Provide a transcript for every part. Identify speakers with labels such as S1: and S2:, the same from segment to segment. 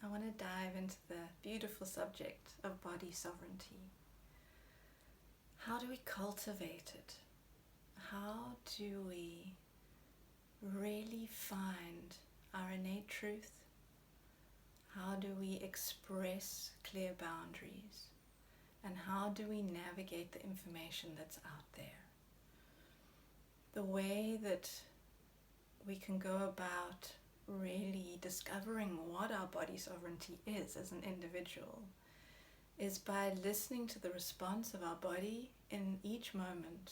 S1: I want to dive into the beautiful subject of body sovereignty. How do we cultivate it? How do we really find our innate truth? How do we express clear boundaries? And how do we navigate the information that's out there? The way that we can go about really discovering what our body sovereignty is as an individual is by listening to the response of our body in each moment.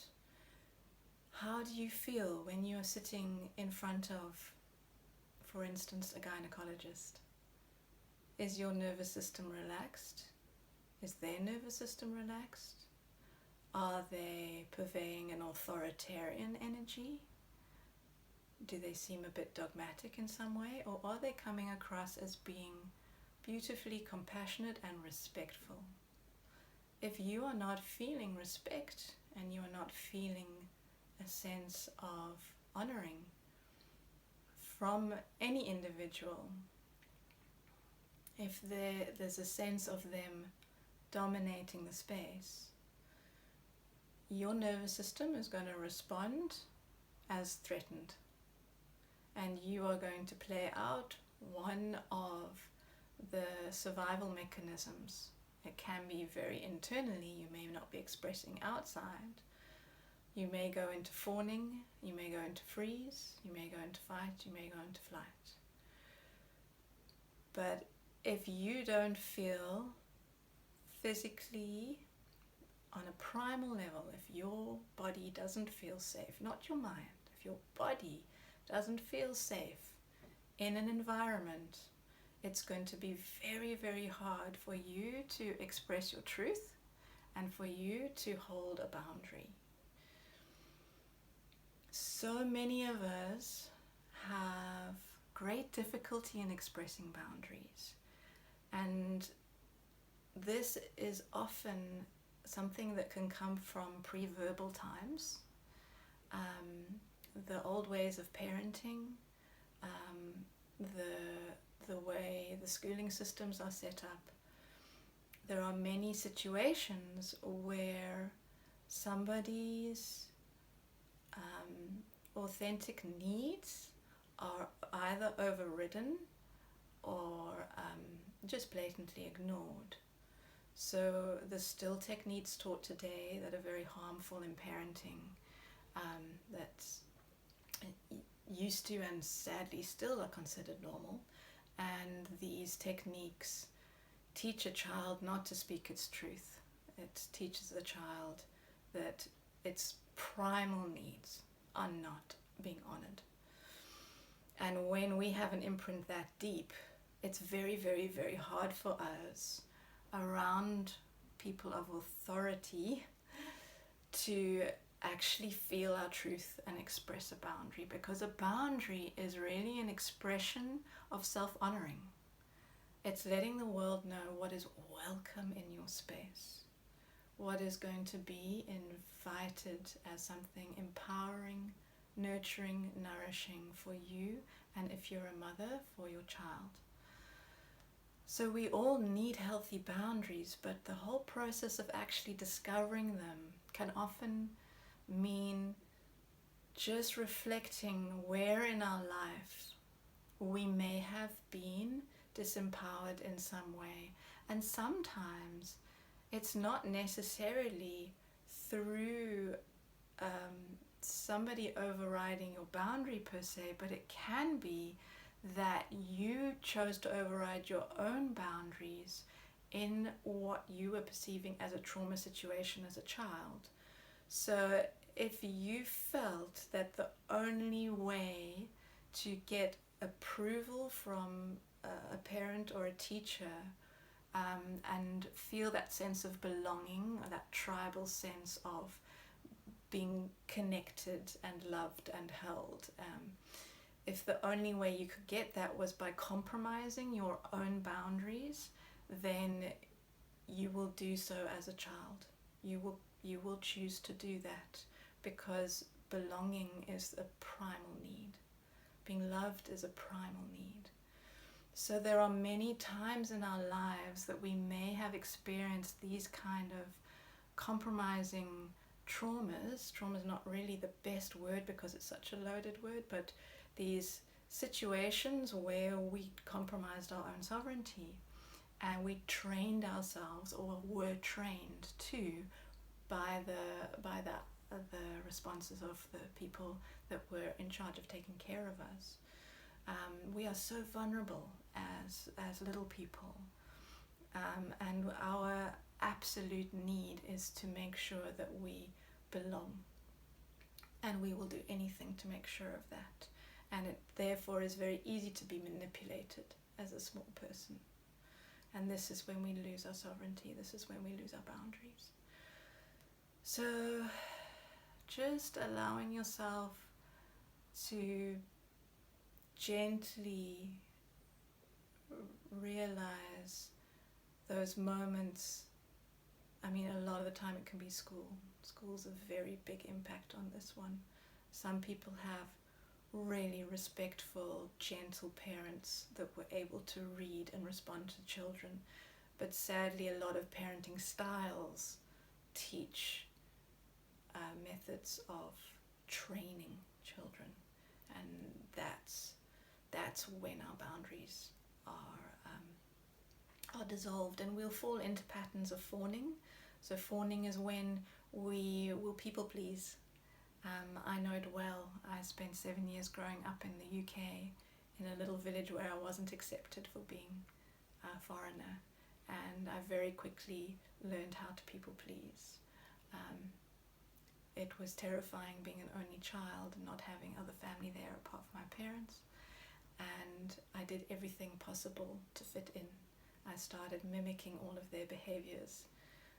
S1: How do you feel when you're sitting in front of, for instance, a gynecologist? Is your nervous system relaxed? Is their nervous system relaxed? Are they purveying an authoritarian energy? Do they seem a bit dogmatic in some way? Or are they coming across as being beautifully compassionate and respectful? If you are not feeling respect and you are not feeling a sense of honoring from any individual, if there's a sense of them dominating the space, your nervous system is going to respond as threatened. And you are going to play out one of the survival mechanisms. It can be very internally, you may not be expressing outside. You may go into fawning, you may go into freeze, you may go into fight, you may go into flight. But if you don't feel physically on a primal level, if your body doesn't feel safe, not your mind, if your body doesn't feel safe in an environment, it's going to be very, very hard for you to express your truth and for you to hold a boundary. So many of us have great difficulty in expressing boundaries, and this is often something that can come from pre-verbal times, the old ways of parenting, the way the schooling systems are set up. There are many situations where somebody's authentic needs are either overridden or just blatantly ignored. So there's still techniques taught today that are very harmful in parenting, that used to and sadly still are considered normal. And these techniques teach a child not to speak its truth. It teaches the child that its primal needs are not being honored. And when we have an imprint that deep, it's very, very, very hard for us around people of authority to actually feel our truth and express a boundary, because a boundary is really an expression of self-honoring. It's letting the world know what is welcome in your space, what is going to be invited as something empowering, nurturing, nourishing for you, and if you're a mother, for your child. So we all need healthy boundaries, but the whole process of actually discovering them can often mean just reflecting where in our life we may have been disempowered in some way. And sometimes it's not necessarily through somebody overriding your boundary per se, but it can be that you chose to override your own boundaries in what you were perceiving as a trauma situation as a child. So if you felt that the only way to get approval from a parent or a teacher and feel that sense of belonging, or that tribal sense of being connected and loved and held, if the only way you could get that was by compromising your own boundaries, then you will do so as a child. You will choose to do that because belonging is a primal need. Being loved is a primal need. So there are many times in our lives that we may have experienced these kind of compromising traumas. Trauma is not really the best word because it's such a loaded word, but these situations where we compromised our own sovereignty and we trained ourselves, or were trained to, by the responses of the people that were in charge of taking care of us. We are so vulnerable as little people, and our absolute need is to make sure that we belong, and we will do anything to make sure of that. And it therefore is very easy to be manipulated as a small person. And this is when we lose our sovereignty. This is when we lose our boundaries. So just allowing yourself to gently realize those moments. I mean, a lot of the time it can be school. School's a very big impact on this one. Some people have really respectful, gentle parents that were able to read and respond to children. But sadly, a lot of parenting styles teach methods of training children, and that's when our boundaries are dissolved, and we'll fall into patterns of fawning. So fawning is when we will people please. I know it well. I spent 7 years growing up in the UK in a little village where I wasn't accepted for being a foreigner, and I very quickly learned how to people please. It was terrifying being an only child and not having other family there apart from my parents, and I did everything possible to fit in. I started mimicking all of their behaviors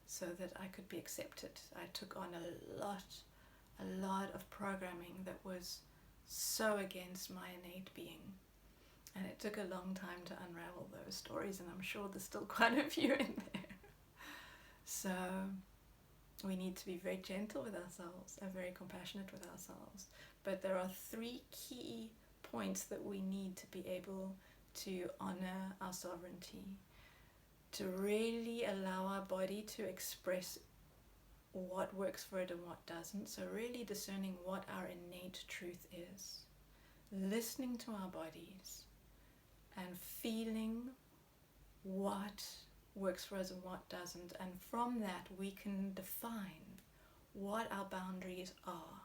S1: so that I could be accepted. I took on a lot of programming that was so against my innate being, and it took a long time to unravel those stories, and I'm sure there's still quite a few in there. So we need to be very gentle with ourselves and very compassionate with ourselves. But there are 3 key points that we need to be able to honor our sovereignty, to really allow our body to express what works for it and what doesn't. So really discerning what our innate truth is, listening to our bodies and feeling what works for us and what doesn't, and from that we can define what our boundaries are.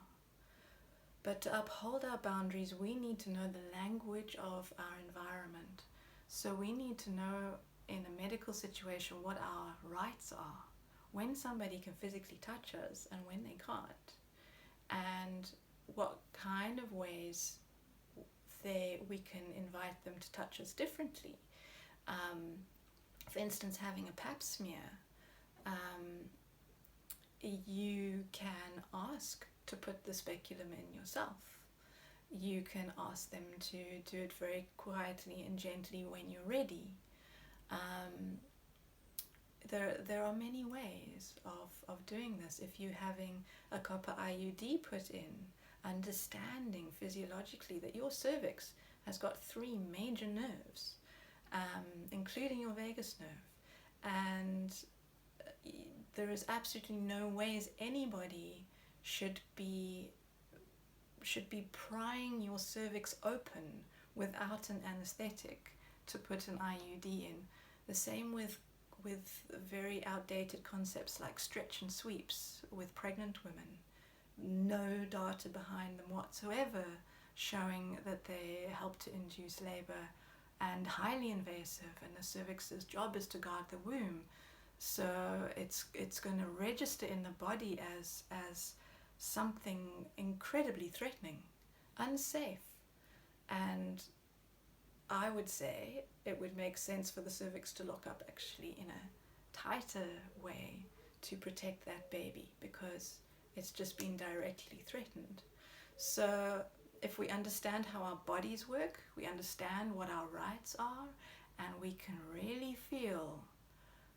S1: But to uphold our boundaries, we need to know the language of our environment. So we need to know in a medical situation what our rights are, when somebody can physically touch us and when they can't, and what kind of ways we can invite them to touch us differently. For instance, having a pap smear, you can ask to put the speculum in yourself. You can ask them to do it very quietly and gently when you're ready. There are many ways of doing this. If you're having a copper IUD put in, understanding physiologically that your cervix has got 3 major nerves, including your vagus nerve, and there is absolutely no ways anybody should be prying your cervix open without an anesthetic to put an IUD in. The same with very outdated concepts like stretch and sweeps with pregnant women. No data behind them whatsoever showing that they help to induce labor, and highly invasive, and the cervix's job is to guard the womb. So it's going to register in the body as something incredibly threatening, unsafe. And I would say it would make sense for the cervix to lock up actually in a tighter way to protect that baby, because it's just been directly threatened. So if we understand how our bodies work, we understand what our rights are, and we can really feel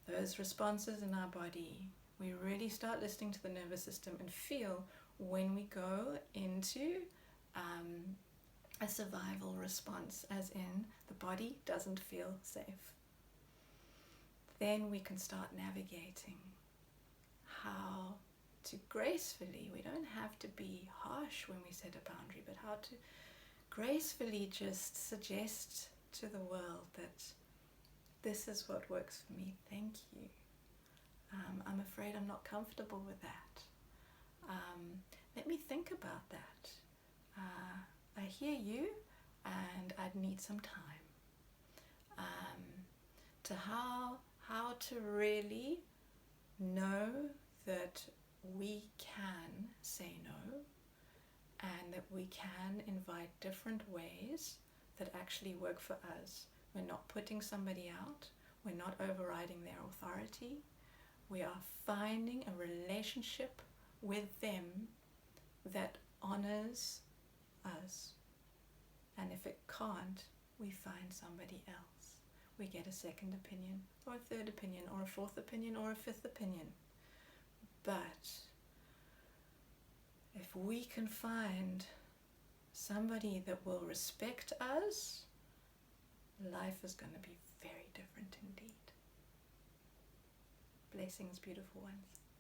S1: those responses in our body. We really start listening to the nervous system and feel when we go into a survival response, as in the body doesn't feel safe. Then we can start navigating how to gracefully, we don't have to be harsh when we set a boundary, but how to gracefully just suggest to the world that this is what works for me, thank you. I'm afraid I'm not comfortable with that. Let me think about that. I hear you, and I'd need some time. To how to really know that we can say no, and that we can invite different ways that actually work for us. We're not putting somebody out. We're not overriding their authority. We are finding a relationship with them that honors us. And if it can't, we find somebody else. We get a second opinion, or a third opinion, or a fourth opinion, or a fifth opinion. But if we can find somebody that will respect us, life is going to be very different indeed. Blessings, beautiful ones.